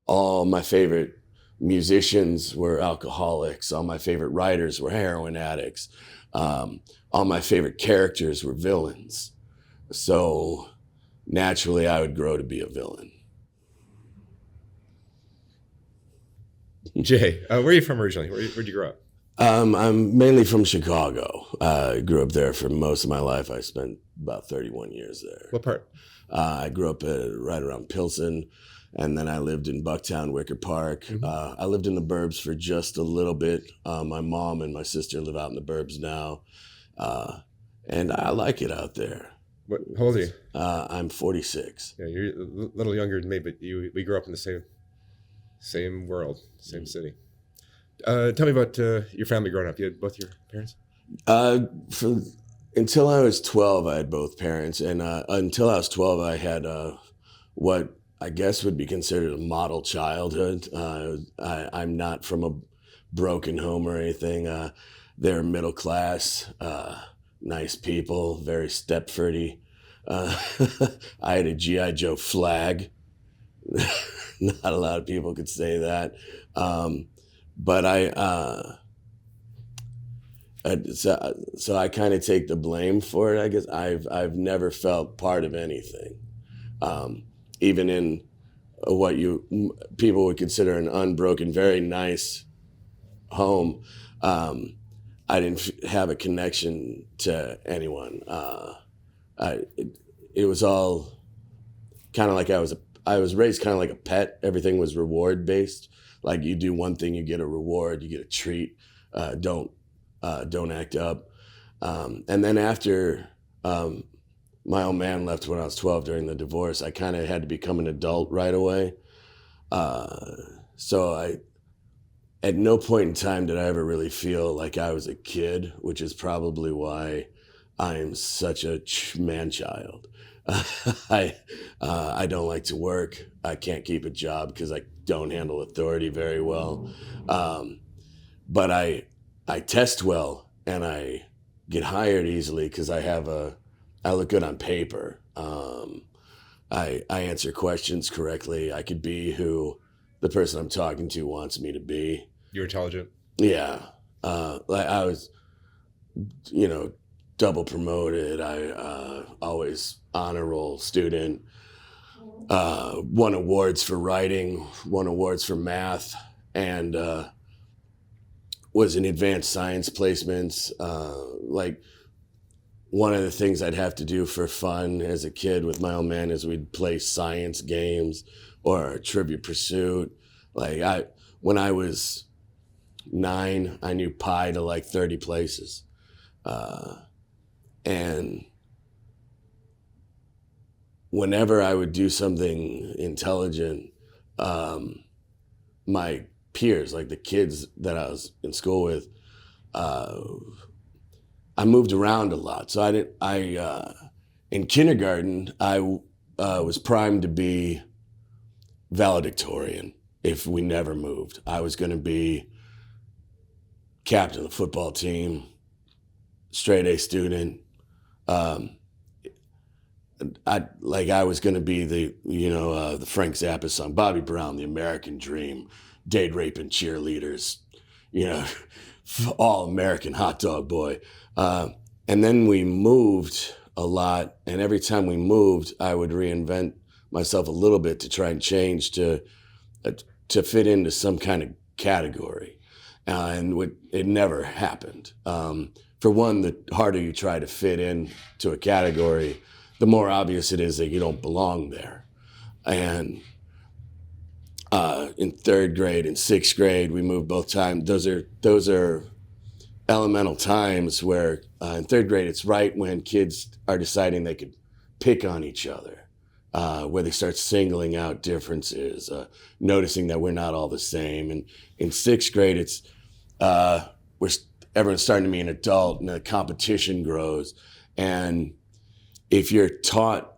all my favorite musicians were alcoholics. All my favorite writers were heroin addicts. All my favorite characters were villains. So naturally, I would grow to be a villain. Jay, where are you from originally? Where'd you grow up? I'm mainly from Chicago. I grew up there for most of my life. I spent about 31 years there. What part? I grew up right around Pilsen, and then I lived in Bucktown, Wicker Park. I lived in the burbs for just a little bit. My mom and my sister live out in the burbs now, and I like it out there. How old are you? I'm 46. Yeah, you're a little younger than me, but we grew up in the same world, same city. Tell me about your family growing up. You had both your parents? Until I was 12, I had both parents. And until I was 12, I had what I guess would be considered a model childhood. I'm not from a broken home or anything. They're middle class, nice people, very Stepfordy. I had a G.I. Joe flag. Not a lot of people could say that. But so I kind of take the blame for it. I guess I've never felt part of anything, even in what people would consider an unbroken, very nice home. I didn't have a connection to anyone. It was all kind of like I was raised kind of like a pet. Everything was reward based. Like you do one thing, you get a reward, you get a treat. Don't act up. And then after my old man left when I was 12 during the divorce, I kind of had to become an adult right away. So at no point in time did I ever really feel like I was a kid, which is probably why I am such a man-child. I don't like to work. I can't keep a job because I don't handle authority very well. But I test well and I get hired easily because I look good on paper. I answer questions correctly. I could be who the person I'm talking to wants me to be. You're intelligent? Yeah. Like I was, double promoted. I always honor roll student. Won awards for writing, won awards for math, and was in advanced science placements. Like one of the things I'd have to do for fun as a kid with my old man is we'd play science games or Trivia Pursuit. Like when I was 9, I knew pi to like 30 places. And whenever I would do something intelligent, my peers, like the kids that I was in school with, I moved around a lot. So in kindergarten, I was primed to be valedictorian if we never moved. I was going to be captain of the football team, straight A student. I was going to be the Frank Zappa song, Bobby Brown, the American Dream, date raping cheerleaders, all American hot dog boy. And then we moved a lot. And every time we moved, I would reinvent myself a little bit to try and change to fit into some kind of category. And it never happened. For one, the harder you try to fit into a category, the more obvious it is that you don't belong there. And in 3rd grade and 6th grade, we moved both times. Those are elemental times where in 3rd grade, it's right when kids are deciding they could pick on each other, where they start singling out differences, noticing that we're not all the same. And in 6th grade, it's everyone's starting to be an adult and the competition grows. And if you're taught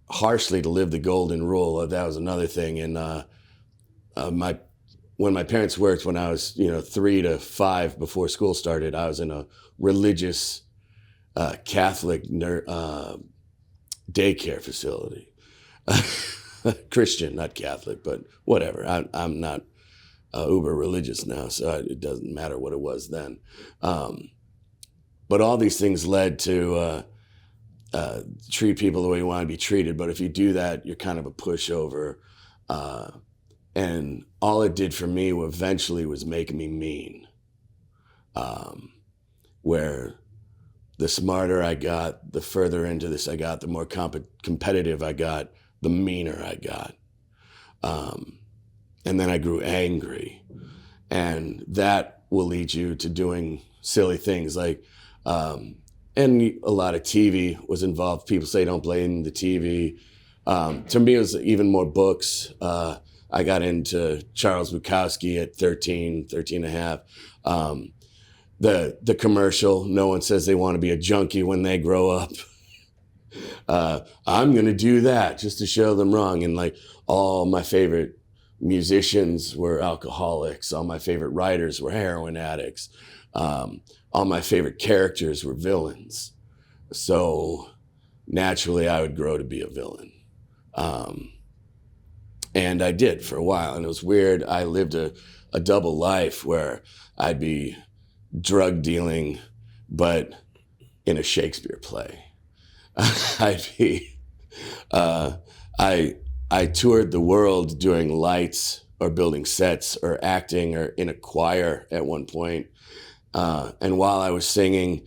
harshly to live the golden rule, that was another thing. And when my parents worked, when I was 3 to 5 before school started, I was in a religious Catholic daycare facility. Christian, not Catholic, but whatever. I'm not uber religious now, so it doesn't matter what it was then. But all these things led to treat people the way you want to be treated. But if you do that, you're kind of a pushover. And all it did for me eventually was make me mean. Where the smarter I got, the further into this I got, the more competitive I got, the meaner I got. And then I grew angry. And that will lead you to doing silly things like, and a lot of TV was involved. People say don't blame the TV. To me, it was even more books. I got into Charles Bukowski at 13 and a half. The commercial, no one says they want to be a junkie when they grow up. I'm going to do that just to show them wrong. And like all my favorite musicians were alcoholics. All my favorite writers were heroin addicts. All my favorite characters were villains. So naturally I would grow to be a villain. And I did for a while. And it was weird. I lived a double life where I'd be drug dealing, but in a Shakespeare play. I'd be, I toured the world doing lights or building sets or acting or in a choir at one point. And while I was singing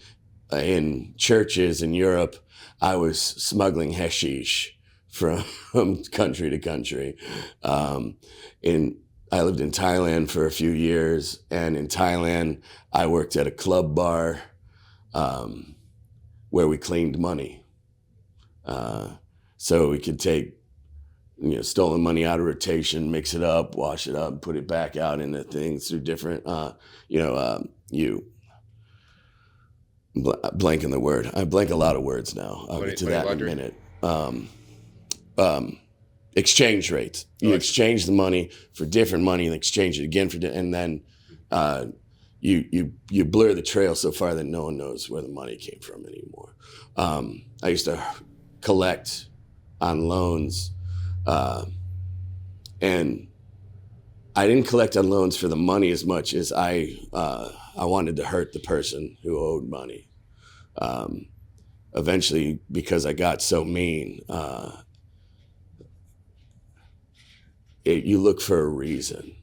in churches in Europe, I was smuggling hashish from country to country. I lived in Thailand for a few years, and in Thailand, I worked at a club bar where we cleaned money. So we could take stolen money out of rotation, mix it up, wash it up, put it back out into things through different, blanking the word. I blank a lot of words now. I'll get to that in a minute. Exchange rates. You exchange the money for different money and exchange it again and then you blur the trail so far that no one knows where the money came from anymore. I used to collect on loans, and I didn't collect on loans for the money as much as I wanted to hurt the person who owed money. Eventually, because I got so mean, you look for a reason.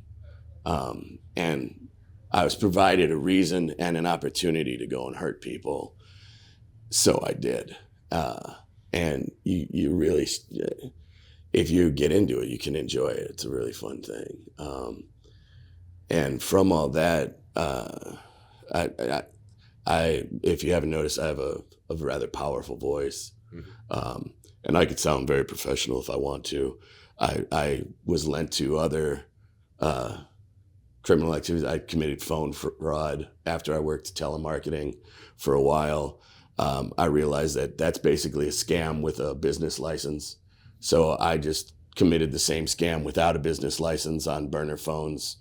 And I was provided a reason and an opportunity to go and hurt people. So I did. And you really, if you get into it, you can enjoy it. It's a really fun thing. And from all that, I if you haven't noticed, I have a rather powerful voice. Mm-hmm. And I could sound very professional if I want to. I was lent to other criminal activities. I committed phone fraud after I worked telemarketing for a while. I realized that that's basically a scam with a business license. So I just committed the same scam without a business license on burner phones,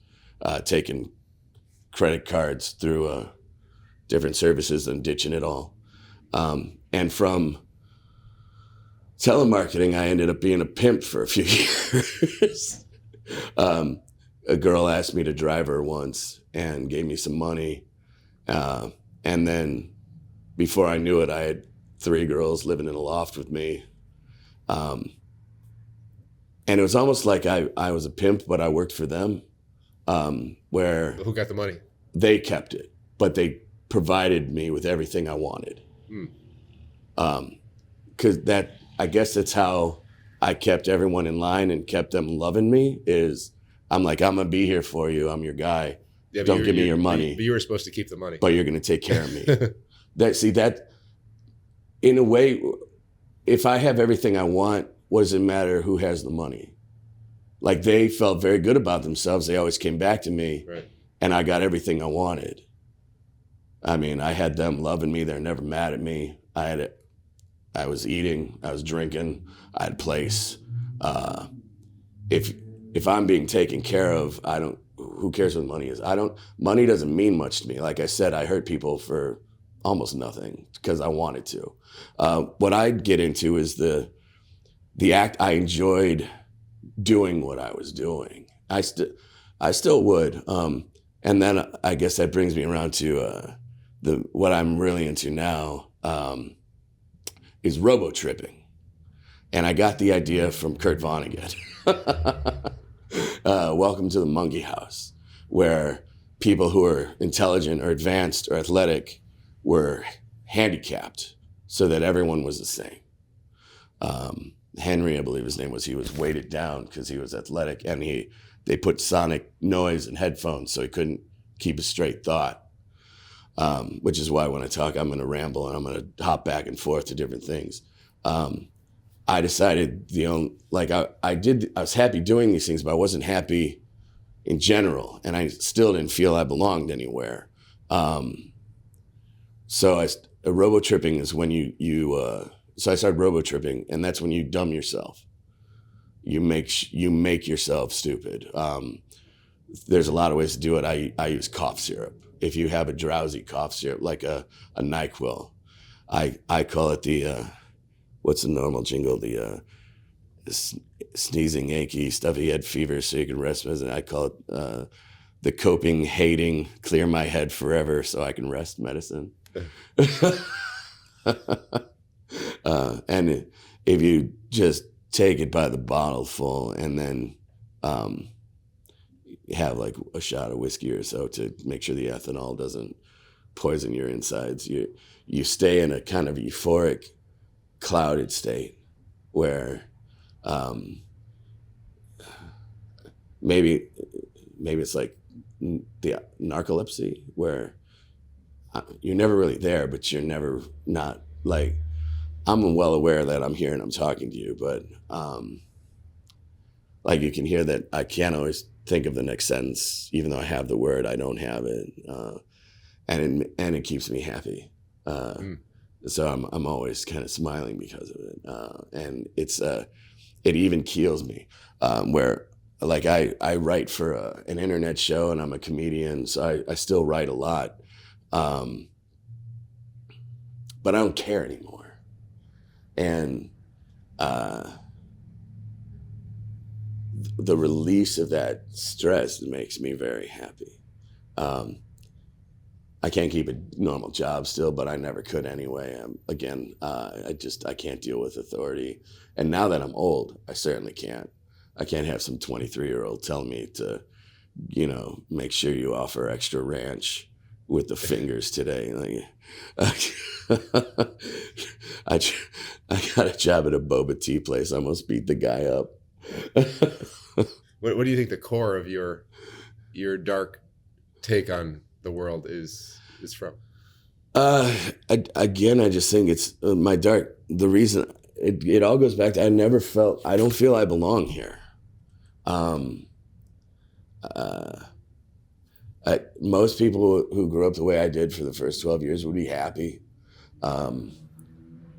taking credit cards through different services and ditching it all. And from telemarketing, I ended up being a pimp for a few years. A girl asked me to drive her once and gave me some money. And then before I knew it, I had 3 girls living in a loft with me. And it was almost like I was a pimp, but I worked for them. Where who got the money? They kept it, but they provided me with everything I wanted. Because I guess that's how I kept everyone in line and kept them loving me. Is I'm like, I'm gonna be here for you. I'm your guy. Yeah, don't give me your money. But you were supposed to keep the money. But you're gonna take care of me. that in a way, if I have everything I want, what does it matter who has the money? Like, they felt very good about themselves. They always came back to me, right. And I got everything I wanted. I mean, I had them loving me. They're never mad at me. I was eating, I was drinking, I had a place. If I'm being taken care of, who cares what money is? Money doesn't mean much to me. Like I said, I hurt people for almost nothing because I wanted to. What I'd get into is the act I enjoyed doing what I was doing. I still would. And then I guess that brings me around to what I'm really into now is Robo Tripping. And I got the idea from Kurt Vonnegut. Welcome to the Monkey House, where people who are intelligent or advanced or athletic were handicapped so that everyone was the same. Henry, I believe his name was, he was weighted down because he was athletic, and they put sonic noise in headphones so he couldn't keep a straight thought, which is why when I talk, I'm going to ramble and I'm going to hop back and forth to different things. I decided I was happy doing these things, but I wasn't happy in general, and I still didn't feel I belonged anywhere. So Robo Tripping is when so I started Robo Tripping, and that's when you dumb yourself. You make yourself stupid. There's a lot of ways to do it. I use cough syrup. If you have a drowsy cough syrup, like a NyQuil, I call it the what's the normal jingle? The sneezing, achy, stuffy head fever, so you can rest. And I call it the coping, hating, clear my head forever so I can rest medicine. And if you just take it by the bottle full and then have like a shot of whiskey or so to make sure the ethanol doesn't poison your insides, you stay in a kind of euphoric, clouded state where maybe it's like the narcolepsy, where you're never really there, but you're never not. Like, I'm well aware that I'm here and I'm talking to you, but like you can hear that I can't always think of the next sentence, even though I have the word, I don't have it, and it keeps me happy. So I'm always kind of smiling because of it, and it even keels me, where like I write for an internet show and I'm a comedian, so I still write a lot, but I don't care anymore, and the release of that stress makes me very happy. I can't keep a normal job still, but I never could anyway. I can't deal with authority. And now that I'm old, I certainly can't. I can't have some 23-year-old telling me to, make sure you offer extra ranch with the fingers today. I got a job at a boba tea place. I almost beat the guy up. What do you think the core of your dark take on the world is from? Again, I just think it's the reason it all goes back to I don't feel I belong here. Most people who grew up the way I did for the first 12 years would be happy. I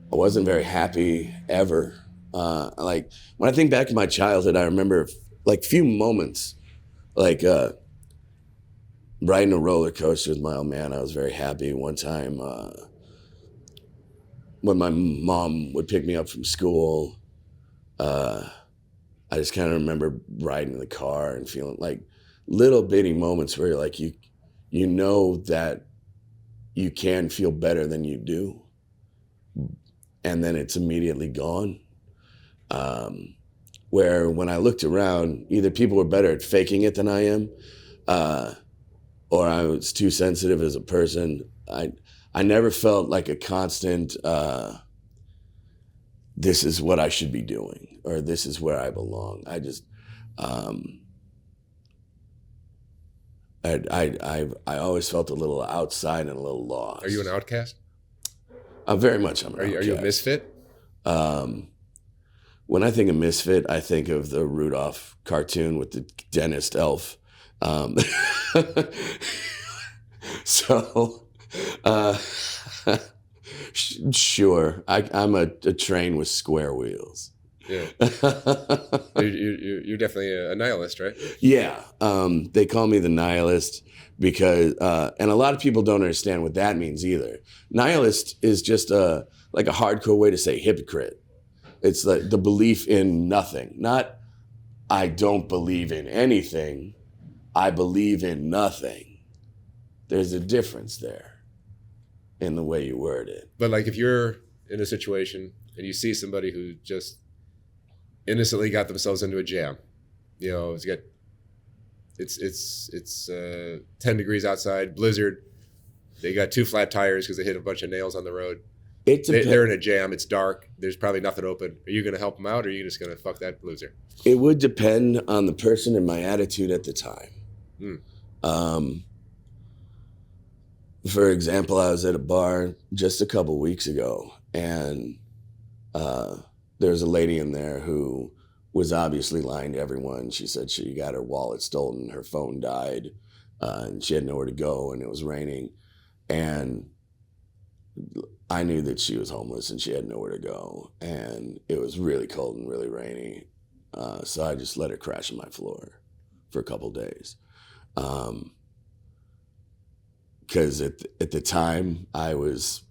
wasn't very happy ever. Like when I think back to my childhood, I remember like few moments, like riding a roller coaster with my old man. I was very happy. One time when my mom would pick me up from school, I just kind of remember riding in the car and feeling like little bitty moments where you're like, you know that you can feel better than you do, and then it's immediately gone. Where when I looked around, either people were better at faking it than I am, or I was too sensitive as a person. I never felt like a constant, this is what I should be doing, or this is where I belong. I just, I always felt a little outside and a little lost. Are you an outcast? Very much I'm an outcast. Are you a misfit? When I think of misfit, I think of the Rudolph cartoon with the dentist elf. Sure, I'm a train with square wheels. Yeah, you're definitely a nihilist, right? Yeah, they call me the nihilist because, and a lot of people don't understand what that means either. Nihilist is just like a hardcore way to say hypocrite. It's like the belief in nothing, not I don't believe in anything. I believe in nothing. There's a difference there in the way you word it. But like if you're in a situation and you see somebody who just innocently got themselves into a jam, you know, it's 10 degrees outside, blizzard. They got 2 flat tires because they hit a bunch of nails on the road. They're in a jam. It's dark. There's probably nothing open. Are you going to help them out, or are you just going to fuck that loser? It would depend on the person and my attitude at the time. For example, I was at a bar just a couple weeks ago, and there was a lady in there who was obviously lying to everyone. She said she got her wallet stolen, her phone died, and she had nowhere to go, and it was raining. And I knew that she was homeless and she had nowhere to go, and it was really cold and really rainy. So I just let her crash on my floor for a couple days. Because at the time I was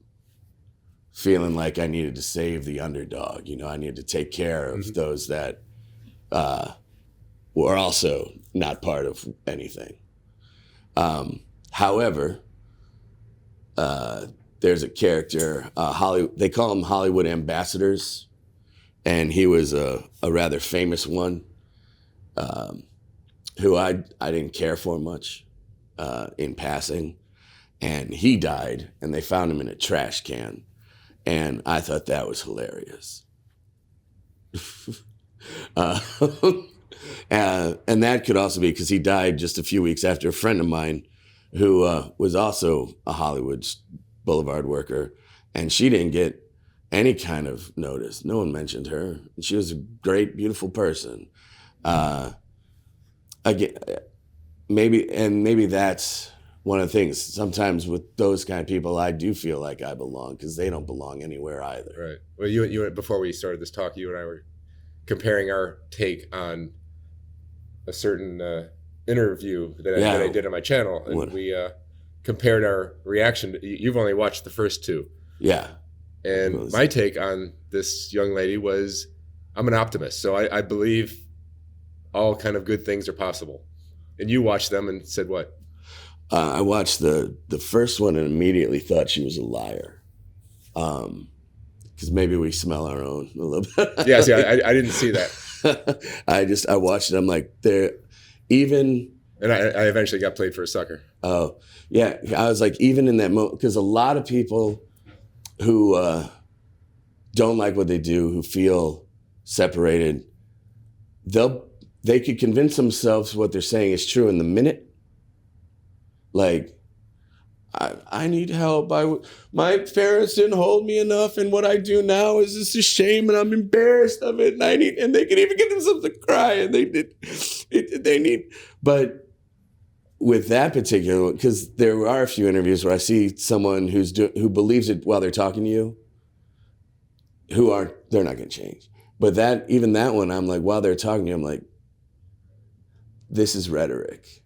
feeling like I needed to save the underdog. You know, I needed to take care of those that were also not part of anything. However, there's a character, they call them Hollywood ambassadors, and he was a rather famous one who I didn't care for much in passing. And he died, and they found him in a trash can. And I thought that was hilarious. And that could also be because he died just a few weeks after a friend of mine who was also a Hollywood Boulevard worker, and she didn't get any kind of notice. No one mentioned her. And she was a great, beautiful person. Again, maybe that's one of the things. Sometimes with those kind of people, I do feel like I belong because they don't belong anywhere either. Right. Well, you before we started this talk, you and I were comparing our take on a certain interview that I did on my channel, and we compared our reaction. You've only watched the first 2. Yeah. And my take on this young lady was, I'm an optimist, so I believe all kind of good things are possible. And you watched them and said what? I watched the first one and immediately thought she was a liar. Because maybe we smell our own a little bit. Yeah, see, I didn't see that. I watched it. I'm like, they're even. And I eventually got played for a sucker. Oh, yeah. I was like, even in that moment, because a lot of people who don't like what they do, who feel separated, they could convince themselves what they're saying is true in the minute. Like, I need help. My parents didn't hold me enough, and what I do now is just a shame, and I'm embarrassed of it. And they can even get themselves to cry, and they need. But with that particular, because there are a few interviews where I see someone who believes it while they're talking to you, they're not going to change. But even that one, I'm like, while they're talking to you, I'm like, this is rhetoric.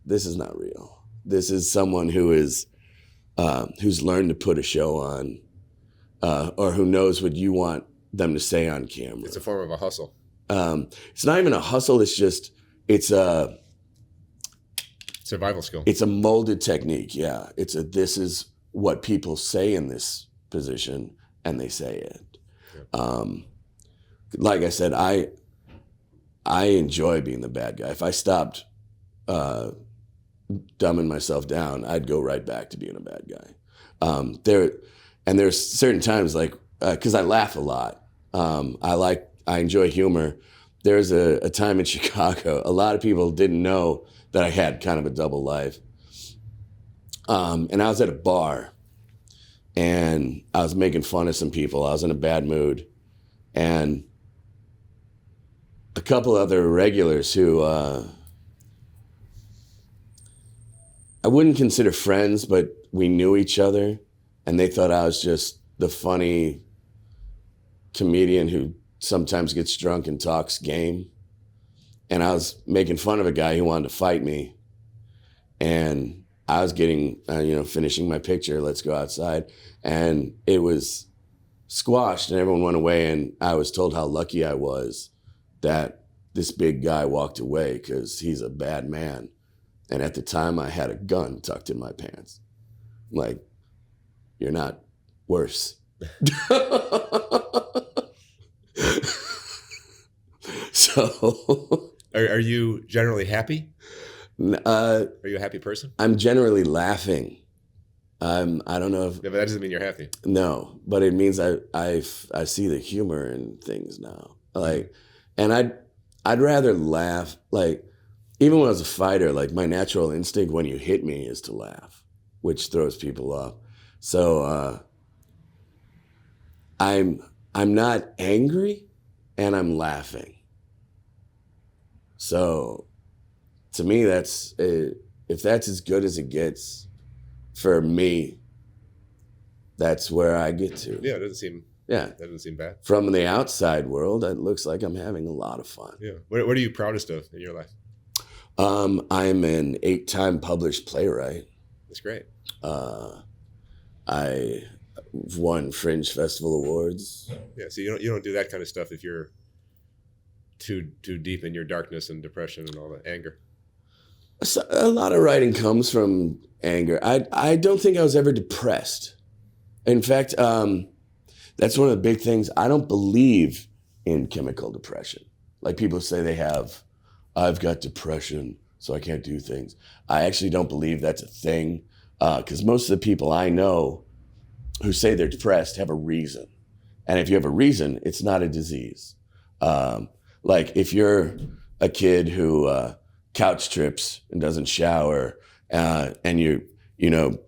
This is not real. This is someone who's learned to put a show on, or who knows what you want them to say on camera. It's a form of a hustle. It's not even a hustle. It's a survival skill. It's a molded technique. Yeah. This is what people say in this position, and they say it. Yeah. Like I said, I enjoy being the bad guy. If I stopped dumbing myself down, I'd go right back to being a bad guy. There's certain times, like, because I laugh a lot. I enjoy humor. There's a time in Chicago, a lot of people didn't know that I had kind of a double life. And I was at a bar, and I was making fun of some people. I was in a bad mood. And a couple other regulars who I wouldn't consider friends, but we knew each other, and they thought I was just the funny comedian who sometimes gets drunk and talks game. And I was making fun of a guy who wanted to fight me, and I was getting, finishing my picture, let's go outside, and it was squashed, and everyone went away, and I was told how lucky I was that this big guy walked away because he's a bad man. And at the time, I had a gun tucked in my pants. Like, you're not worse. So, are you generally happy? Are you a happy person? I'm generally laughing. I don't know if. Yeah, but that doesn't mean you're happy. No, but it means I see the humor in things now. Like, and I'd rather laugh. Like, even when I was a fighter, like my natural instinct when you hit me is to laugh, which throws people off. So I'm not angry, and I'm laughing. So to me, that's if that's as good as it gets for me, that's where I get to. Yeah, it doesn't seem. Yeah, that doesn't seem bad. From the outside world, it looks like I'm having a lot of fun. Yeah. What are you proudest of in your life? I'm an 8-time published playwright. That's great. I won Fringe Festival Awards. Yeah, so you don't do that kind of stuff if you're too deep in your darkness and depression and all the anger. So a lot of writing comes from anger. I don't think I was ever depressed. In fact, that's one of the big things. I don't believe in chemical depression. Like people say I've got depression, so I can't do things. I actually don't believe that's a thing, because most of the people I know who say they're depressed have a reason. And if you have a reason, it's not a disease. Like if you're a kid who couch trips and doesn't shower, and you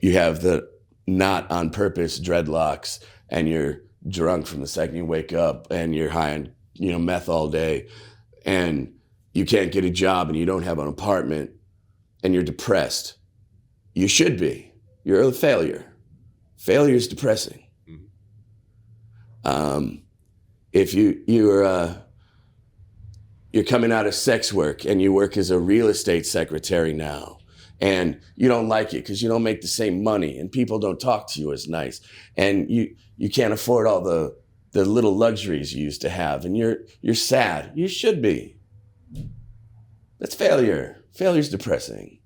have the not on purpose dreadlocks, and you're drunk from the second you wake up, and you're high on meth all day, and you can't get a job, and you don't have an apartment, and you're depressed. You should be. You're a failure. Failure is depressing. If you're coming out of sex work and you work as a real estate secretary now, and you don't like it because you don't make the same money, and people don't talk to you as nice, and you can't afford all the little luxuries you used to have, and you're sad. You should be. That's failure. Failure's depressing.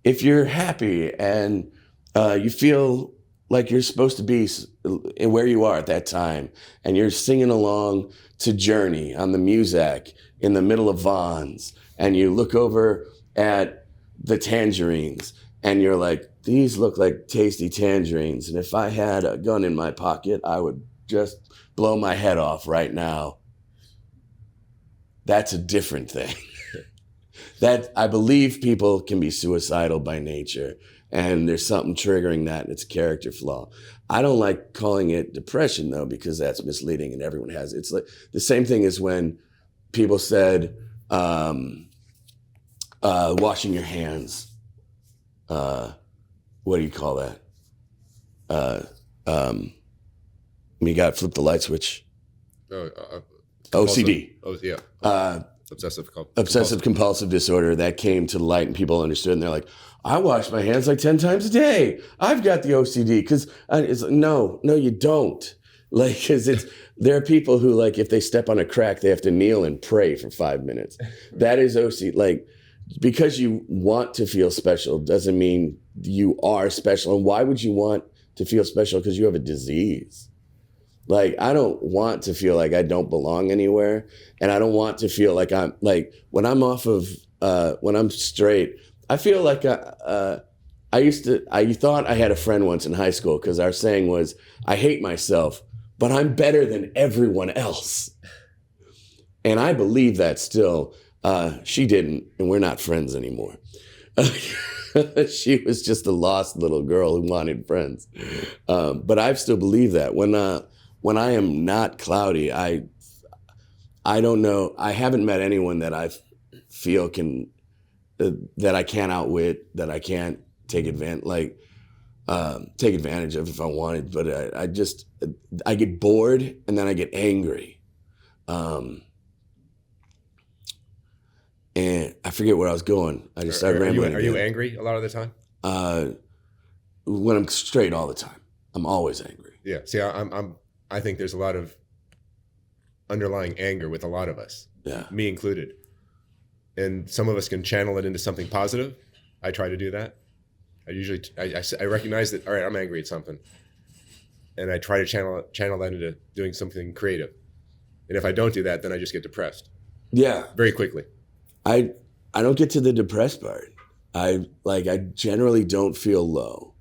If you're happy and you feel like you're supposed to be where you are at that time, and you're singing along to Journey on the Muzak in the middle of Vaughn's, and you look over at the tangerines, and you're like, these look like tasty tangerines, and if I had a gun in my pocket, I would just blow my head off right now. That's a different thing. That I believe people can be suicidal by nature, and there's something triggering that, and it's a character flaw. I don't like calling it depression though, because that's misleading, and everyone has it. It's like the same thing as when people said washing your hands. What do you call that? You got to flip the light switch. OCD. Oh yeah. Obsessive compulsive disorder. That came to light, and people understood, and they're like, I wash my hands like 10 times a day. I've got the OCD. Because it's like, no, you don't. Like, because there are people who, like, if they step on a crack, they have to kneel and pray for 5 minutes. That is OCD. Like, because you want to feel special doesn't mean you are special. And why would you want to feel special? Because you have a disease. Like, I don't want to feel like I don't belong anywhere. And I don't want to feel like I'm, like, when I'm off of, when I'm straight, I feel like I thought I had a friend once in high school, because our saying was, I hate myself, but I'm better than everyone else. And I believe that still. She didn't, and we're not friends anymore. She was just a lost little girl who wanted friends. But I still believe that. When I am not cloudy, I don't know. I haven't met anyone that I feel that I can't outwit, that I can't take advantage of if I wanted. But I get bored, and then I get angry. And I forget where I was going. I just started rambling. Are you angry a lot of the time? When I'm straight all the time, I'm always angry. Yeah. See, I think there's a lot of underlying anger with a lot of us. Yeah. Me included. and some of us can channel it into something positive. I try to do that. I recognize that, all right, I'm angry at something, and I try to channel that into doing something creative. And if I don't do that, then I just get depressed. Yeah. Very quickly. I don't get to the depressed part. I generally don't feel low.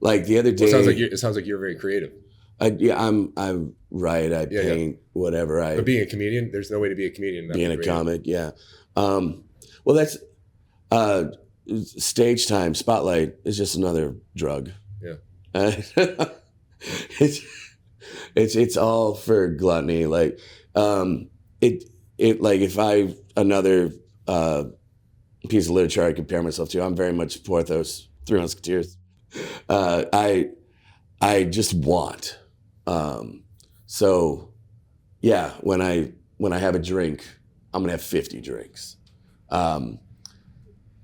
Like the other day, it sounds like you're very creative. I'm right. I paint whatever. But being a comedian, there's no way to be a comedian. Being a comic, yeah. Well, that's stage time. Spotlight is just another drug. Yeah. It's all for gluttony. Like like if I another piece of literature I compare myself to, I'm very much Porthos, Three Musketeers. I just want. So yeah, when I have a drink, I'm gonna have 50 drinks.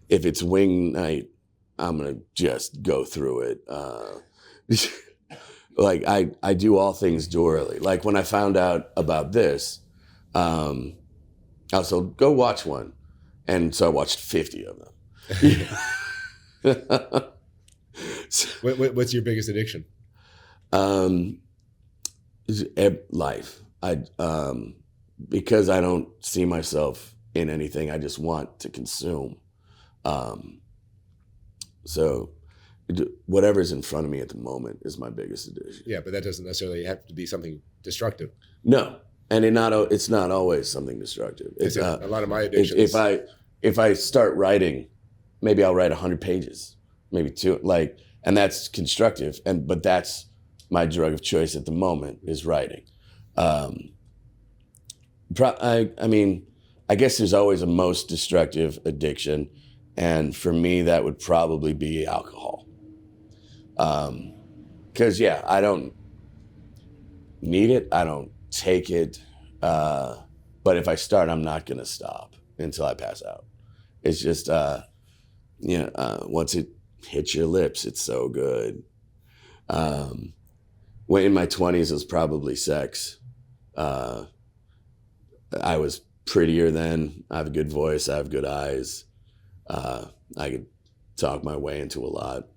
If it's wing night, I'm gonna just go through it. Like I do all things dourly. Like when I found out about this, I was told, go watch one. And so I watched 50 of them. What's your biggest addiction? Life. Because I don't see myself in anything, I just want to consume. So whatever's in front of me at the moment is my biggest addiction. Yeah, but that doesn't necessarily have to be something destructive. No, and it's not always something destructive. It's a lot of my addictions. If I start writing, maybe I'll write 100 pages, maybe 2, and that's constructive. But that's my drug of choice at the moment is writing. I mean, I guess there's always a most destructive addiction, and for me, that would probably be alcohol. Because I don't need it, I don't take it, but if I start, I'm not gonna stop until I pass out. It's just, once it hits your lips, it's so good. When in my 20s, it was probably sex. I was prettier then. I have a good voice. I have good eyes. I could talk my way into a lot.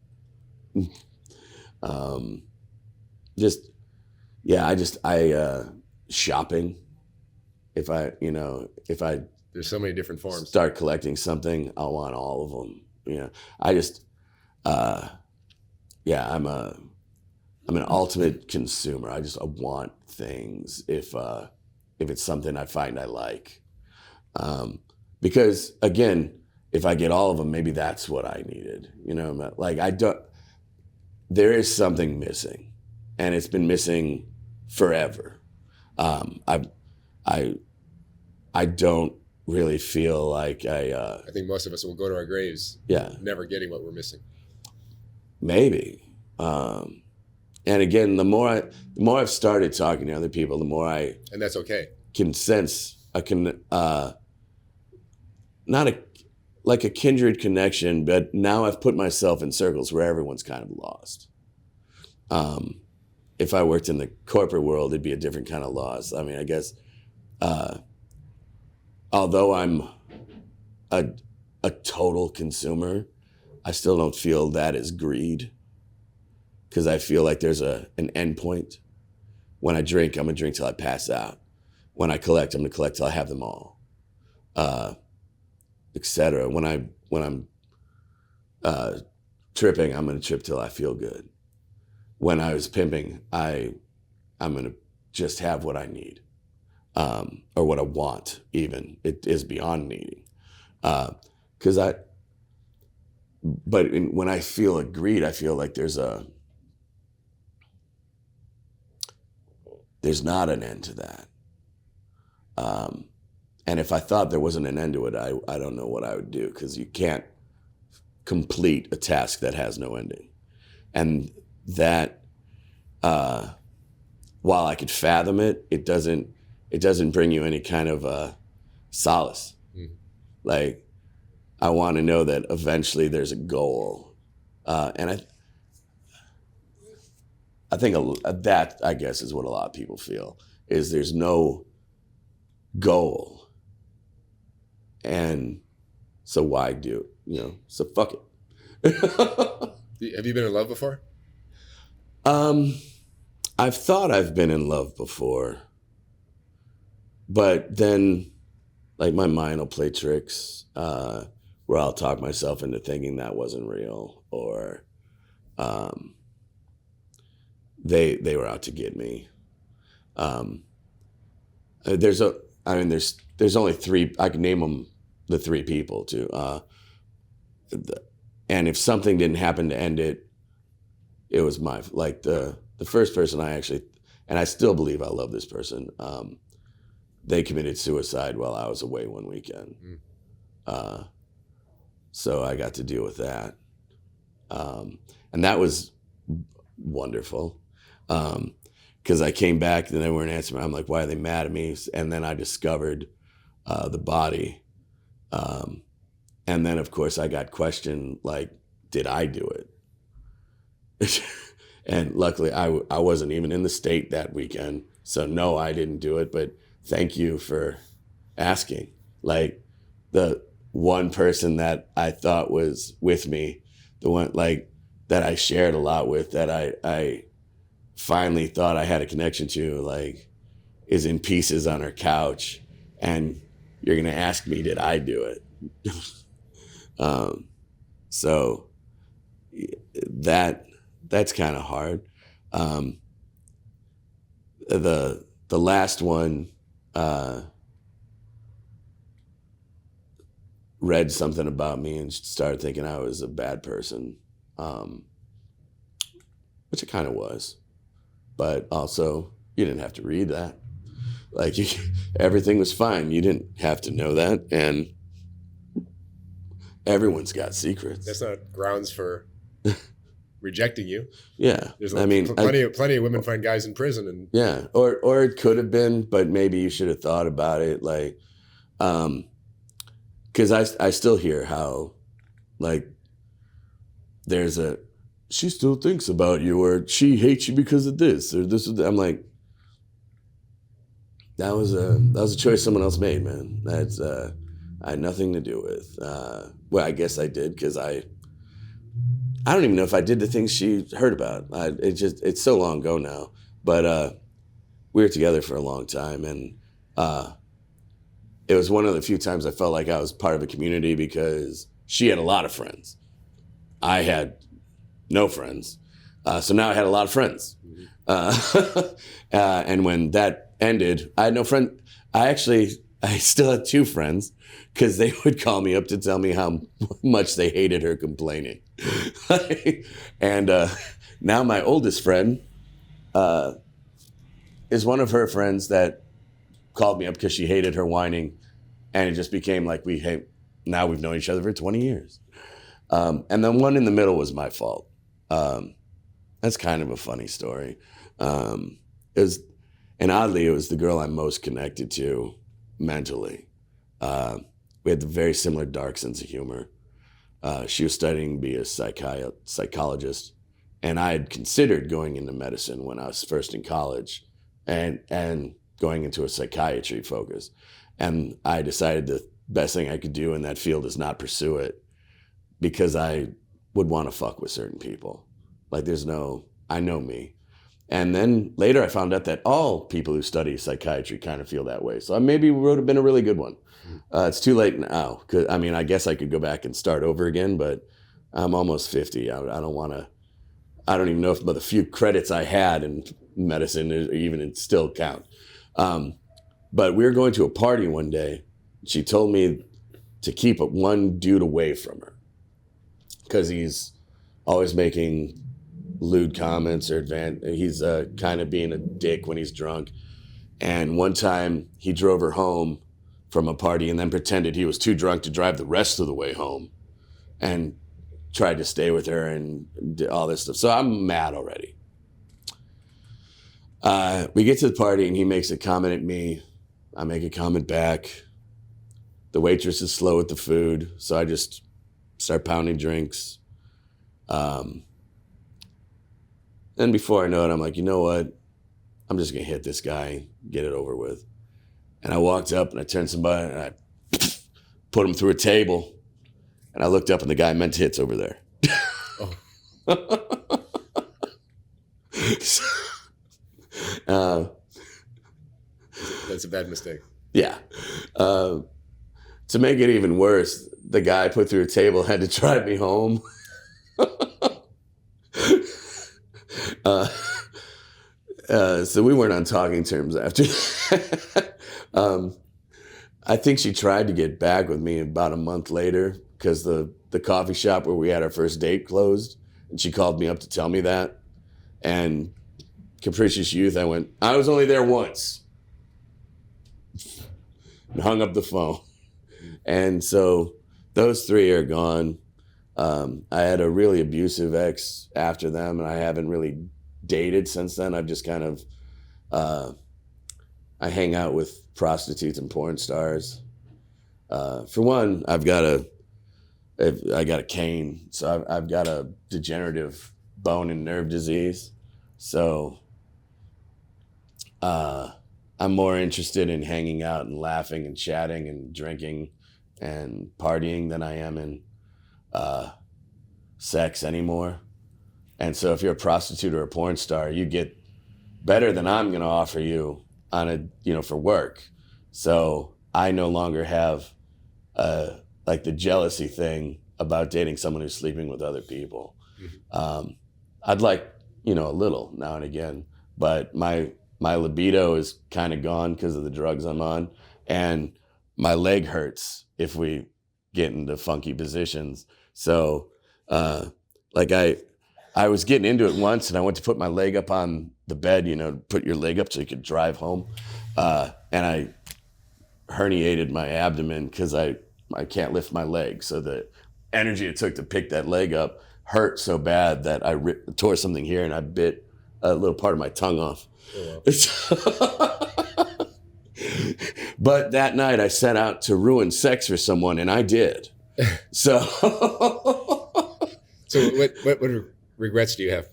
Shopping. If I there's so many different forms. Start collecting something, I'll want all of them. I'm an ultimate consumer. I want things if it's something I find I like. Because again, if I get all of them, maybe that's what I needed. There is something missing, and it's been missing forever. I don't really feel like I think most of us will go to our graves never getting what we're missing. Maybe. And again, the more I've started talking to other people, the more and that's okay. Can sense not a kindred connection, but now I've put myself in circles where everyone's kind of lost. If I worked in the corporate world, it'd be a different kind of loss. I mean, I guess, although I'm a total consumer, I still don't feel that as greed, because I feel like there's an end point. When I drink, I'm gonna drink till I pass out. When I collect, I'm gonna collect till I have them all, etc. When I'm tripping, I'm gonna trip till I feel good. When I was pimping, I'm gonna just have what I need, or what I want. Even it is beyond needing, when I feel a greed, I feel like there's not an end to that. And if I thought there wasn't an end to it, I don't know what I would do, because you can't complete a task that has no ending. And that, while I could fathom it, it doesn't bring you any kind of solace. Like, I want to know that eventually there's a goal. And I think that, I guess, is what a lot of people feel, is there's no goal. And so why do it? So fuck it. Have you been in love before? I've thought I've been in love before, but then like my mind will play tricks where I'll talk myself into thinking that wasn't real, or they were out to get me. There's only three. I can name them, the three people too. And if something didn't happen to end it, it was the first person and I still believe I love this person. They committed suicide while I was away one weekend. So I got to deal with that. And that was wonderful. Because I came back and they weren't answering. I'm like, why are they mad at me? And then I discovered the body. And then, of course, I got questioned, like, did I do it? And luckily, I wasn't even in the state that weekend. So, no, I didn't do it. But thank you for asking. Like, the one person that I thought was with me, the one, like, that I shared a lot with, that I finally thought I had a connection to, like, is in pieces on her couch. And you're going to ask me, did I do it? So that's kind of hard. The last one read something about me and started thinking I was a bad person, which I kind of was. But also, you didn't have to read that. Like, everything was fine. You didn't have to know that. And everyone's got secrets. That's not grounds for rejecting you. Yeah. There's plenty of women find guys in prison. And yeah. Or it could have been, but maybe you should have thought about it. Like, because I still hear how, like, there's she still thinks about you, or she hates you because of this, or this. I'm like, that was a choice someone else made, man. That's I had nothing to do with. Well, I guess I did, because I don't even know if I did the things she heard about. It's so long ago now. But we were together for a long time, and it was one of the few times I felt like I was part of a community, because she had a lot of friends. I had no friends. So now I had a lot of friends. And when that ended, I had no friend. I still had two friends, because they would call me up to tell me how much they hated her complaining. And now my oldest friend is one of her friends that called me up because she hated her whining. And it just became like, now we've known each other for 20 years. And then one in the middle was my fault. That's kind of a funny story. And oddly, it was the girl I'm most connected to mentally. We had a very similar dark sense of humor. She was studying to be a psychologist, and I had considered going into medicine when I was first in college, and going into a psychiatry focus. And I decided the best thing I could do in that field is not pursue it, because I would want to fuck with certain people. Like, I know me. And then later I found out that all people who study psychiatry kind of feel that way. So maybe it would have been a really good one. It's too late now. I guess I could go back and start over again, but I'm almost 50. I don't even know if the few credits I had in medicine even still count. But we were going to a party one day. She told me to keep one dude away from her, because he's always making lewd comments, or he's kind of being a dick when he's drunk. And one time he drove her home from a party and then pretended he was too drunk to drive the rest of the way home, and tried to stay with her and did all this stuff. So I'm mad already. We get to the party and he makes a comment at me. I make a comment back. The waitress is slow with the food, so I just start pounding drinks. Then before I know it, I'm like, you know what? I'm just going to hit this guy, get it over with. And I walked up and I turned somebody and put him through a table, and I looked up and the guy meant hits over there. Oh. That's a bad mistake. Yeah. To make it even worse, the guy I put through a table had to drive me home. So we weren't on talking terms after that. I think she tried to get back with me about a month later because the coffee shop where we had our first date closed, and she called me up to tell me that. And capricious youth, I went, I was only there once. And hung up the phone. And so those three are gone. I had a really abusive ex after them, and I haven't really dated since then. I've just kind of, I hang out with prostitutes and porn stars. For one, I got a cane, so I've got a degenerative bone and nerve disease. So I'm more interested in hanging out and laughing and chatting and drinking and partying than I am in sex anymore. And so if you're a prostitute or a porn star, you get better than I'm going to offer you for work. So I no longer have like the jealousy thing about dating someone who's sleeping with other people. Mm-hmm. I'd like, a little now and again, but my libido is kind of gone because of the drugs I'm on, and my leg hurts if we get into funky positions. So I was getting into it once, and I went to put my leg up on the bed, put your leg up so you could drive home. And I herniated my abdomen because I can't lift my leg. So the energy it took to pick that leg up hurt so bad that I tore something here, and I bit a little part of my tongue off. Oh, wow. But that night I set out to ruin sex for someone, and I did. So what regrets do you have?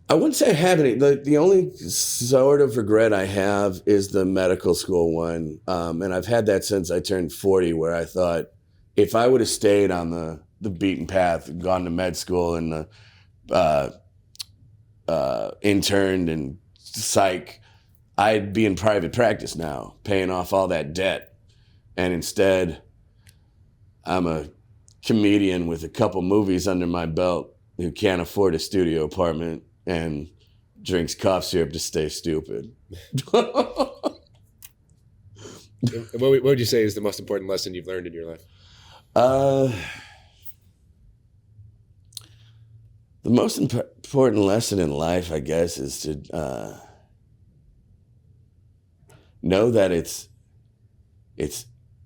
I wouldn't say I have any. The only sort of regret I have is the medical school one. And I've had that since I turned 40, where I thought if I would have stayed on the beaten path, gone to med school and interned and psych, I'd be in private practice now, paying off all that debt. And instead, I'm a comedian with a couple movies under my belt who can't afford a studio apartment and drinks cough syrup to stay stupid. What would you say is the most important lesson you've learned in your life? The most important lesson in life, I guess, is to know that it's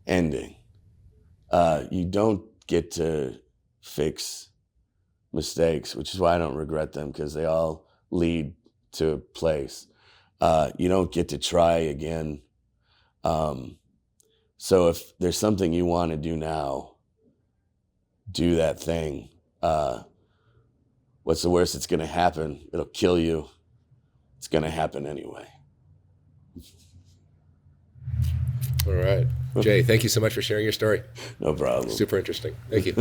ending. You don't get to fix mistakes, which is why I don't regret them, because they all lead to a place. You don't get to try again. So if there's something you want to do now, do that thing. What's the worst that's going to happen? It'll kill you. It's going to happen anyway. All right. Jay, thank you so much for sharing your story. No problem. Super interesting. Thank you.